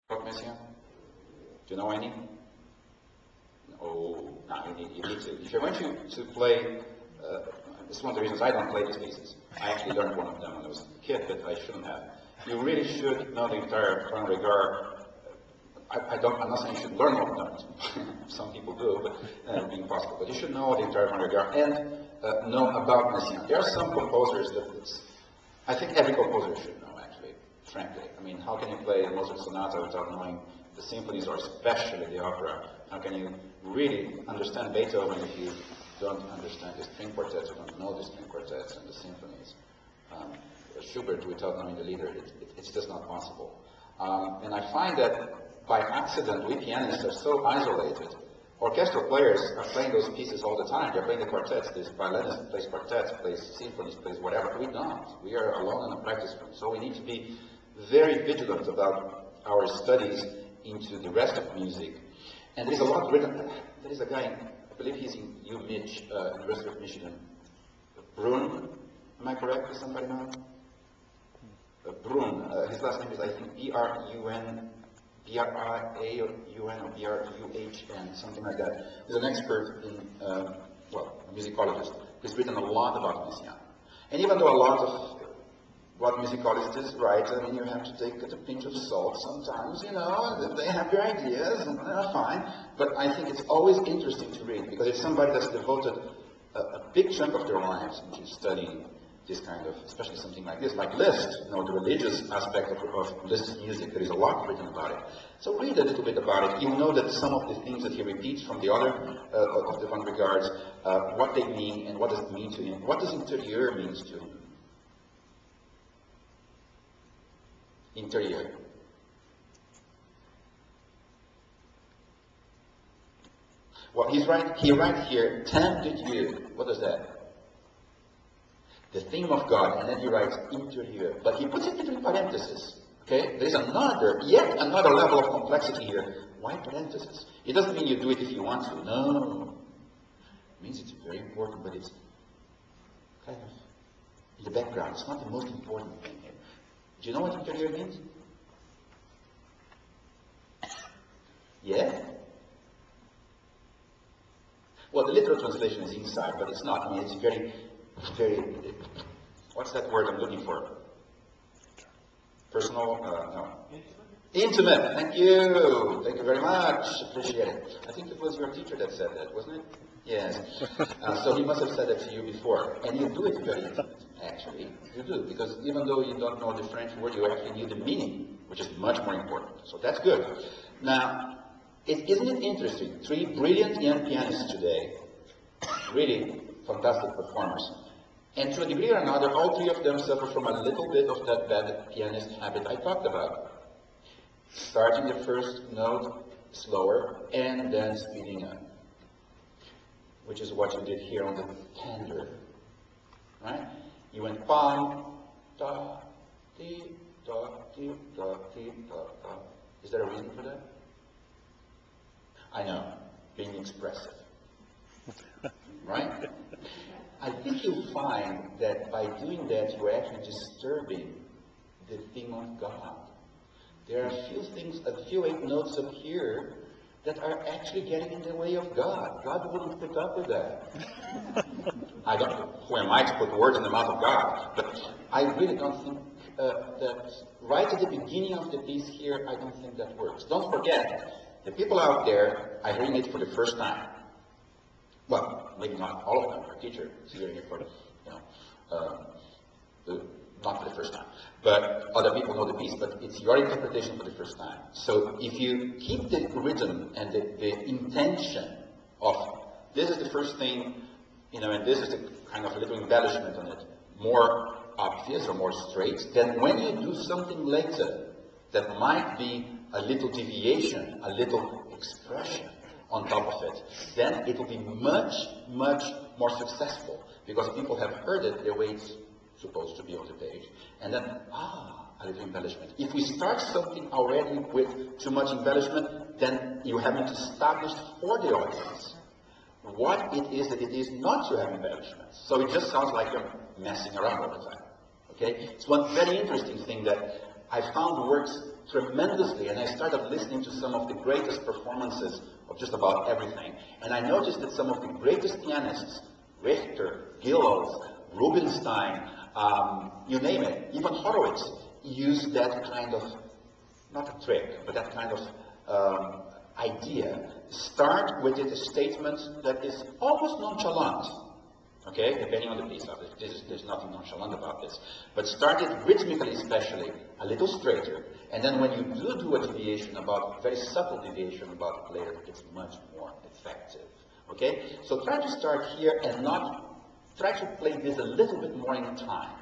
Rock Messiaen? Do you know any? Oh, no, you need to. If you're going to play, this is one of the reasons I don't play these pieces. I actually learned one of them when I was a kid, but I shouldn't have. You really should know the entire Ton Regard. I'm not saying you should learn all of them. Some people do, but it would be impossible. But you should know the entire Ton Regard and know about Messiaen. There are some composers that I think every composer should know, actually, frankly. I mean, how can you play a Mozart sonata without knowing the symphonies, or especially the opera? How can you really understand Beethoven if you don't understand the string quartets, or don't know the string quartets and the symphonies? Schubert without knowing the leader, it's just not possible. And I find that by accident, we pianists are so isolated. Orchestral players are playing those pieces all the time. They're playing the quartets. This violinist plays quartets, plays symphonies, plays whatever. We don't. We are alone in a practice room. So we need to be very vigilant about our studies into the rest of music. And there's a lot written. There is a guy, I believe he's in UMich, University of Michigan, Brun. Am I correct? Does somebody know? Brun. His last name is, I think, B-R-U-N, B-R-I-A or U-N or B-R-U-H-N, something like that. He's an expert in, well, a musicologist. He's written a lot about Messiaen. And even though a lot of what musicologists write, I mean, you have to take it a pinch of salt sometimes, you know, they have their ideas, and they're fine. But I think it's always interesting to read, because it's somebody that's devoted a big chunk of their lives into studying this kind of, especially something like this, like Liszt, you know, the religious aspect of Liszt's music. There is a lot written about it. So read a little bit about it. You'll know that some of the things that he repeats from the other of the Van Regards, what they mean and what does it mean to him. What does interieur means to him? Interieur. Well, he writes here, thème de Dieu. What is that? The theme of God, and then he writes interieur. But he puts it between parentheses. Okay? There is yet another level of complexity here. Why parentheses? It doesn't mean you do it if you want to. No. It means it's very important, but it's kind of in the background. It's not the most important thing here. Do you know what interieur means? Yeah? Well, the literal translation is inside, but it's not. I mean, it's very, what's that word I'm looking for? Personal? No. Intimate. Thank you. Thank you very much. Appreciate it. I think it was your teacher that said that, wasn't it? Yes. So he must have said that to you before. And you do it very intimate, actually. You do. Because even though you don't know the French word, you actually knew the meaning, which is much more important. So that's good. Now, isn't it interesting? 3 brilliant young pianists today, really fantastic performers. And to a degree or another, all 3 of them suffer from a little bit of that bad pianist habit I talked about. Starting the first note slower and then speeding up. Which is what you did here on the tender. Right? You went pam, da, ti, da, ti, da, ti, da, da. Is there a reason for that? I know, being expressive. Right? I think you'll find that by doing that, you're actually disturbing the theme of God. There are a few 8 notes up here that are actually getting in the way of God. God wouldn't put up with that. Who am I to put words in the mouth of God? But I really don't think that right at the beginning of the piece here, I don't think that works. Don't forget, the people out there are hearing it for the first time. Well, maybe not all of them. Our teacher is hearing it for, not for the first time. But other people know the piece, but it's your interpretation for the first time. So if you keep the rhythm and the intention of this is the first thing, and this is the kind of little embellishment on it, more obvious or more straight, then when you do something later that might be a little deviation, a little expression on top of it, then it will be much, much more successful because people have heard it the way it's supposed to be on the page. And then, a little embellishment. If we start something already with too much embellishment, then you haven't established for the audience what it is that it is not to have embellishment. So it just sounds like you're messing around all the time. Okay? It's one very interesting thing that I found works tremendously, and I started listening to some of the greatest performances of just about everything. And I noticed that some of the greatest pianists, Richter, Gilels, Rubinstein, you name it, even Horowitz, use that kind of, not a trick, but that kind of idea. Start with a statement that is almost nonchalant, okay, depending on the piece. There's nothing nonchalant about this. But start it rhythmically, especially, a little straighter. And then when you do a deviation about, very subtle deviation about the player, it's much more effective. Okay? So try to start here and not, try to play this a little bit more in time.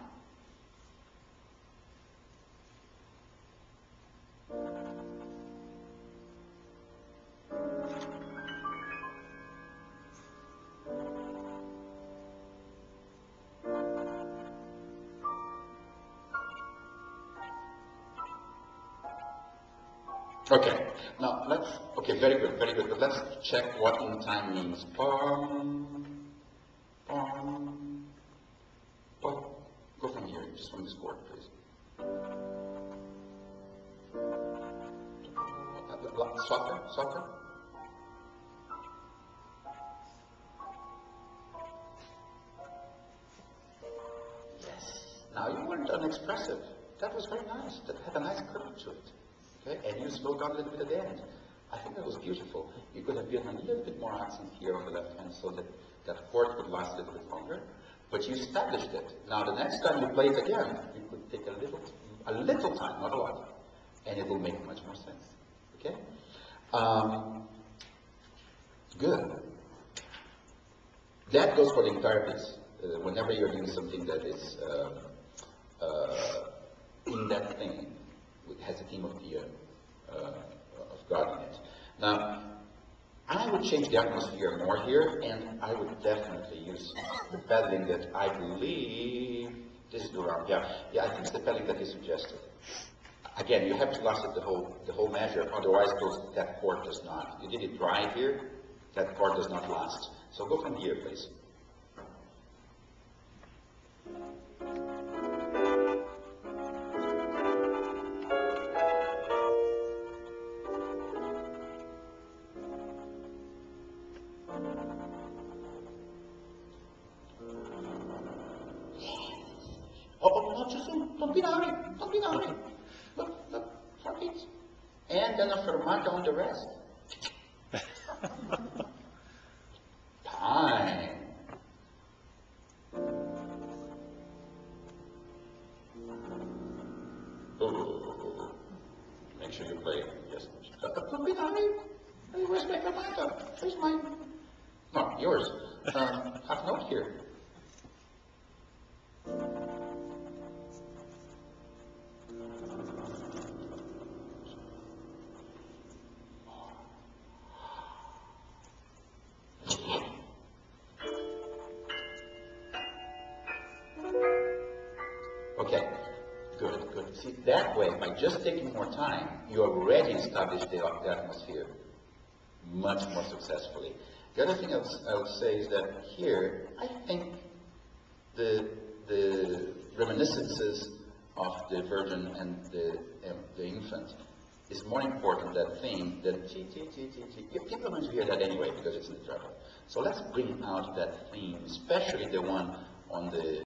Okay, now let's, okay, very good, but let's check what in time means. Bum, bum, bum. Go from here, just from this chord, please. Softer, softer. Yes, now you weren't unexpressive. That was very nice, that had a nice curve to it. Okay? And you slowed down a little bit at the end. I think that was beautiful. You could have given a little bit more accent here on the left hand so that that chord could last a little bit longer. But you established it. Now the next time you play it again, you could take a little time, not a lot, and it will make much more sense. Okay? Good. That goes for the entire piece. Whenever you're doing something that is in that thing, it has a theme of God in it. Now, I would change the atmosphere more here, and I would definitely use the pedaling that I believe, this is the round, yeah, I think it's the pedaling that is suggested. Again, you have to last it the whole measure, otherwise that chord does not. You did it dry here, that chord does not last. So go from here, please. Oh, just don't be in a hurry. Don't be in a hurry. Look, 4 beats. And then a fermata on the rest. Time. Oh, make sure you play. Yes. Don't be in a hurry. Where's my fermata? Where's mine? No, yours. Half note here. Okay, good. See, that way, by just taking more time, you already established the atmosphere much more successfully. The other thing I would say is that here, I think the reminiscences of the Virgin and the infant is more important, that theme, than T. People are going to hear that anyway because it's in the treble. So let's bring out that theme, especially the one on the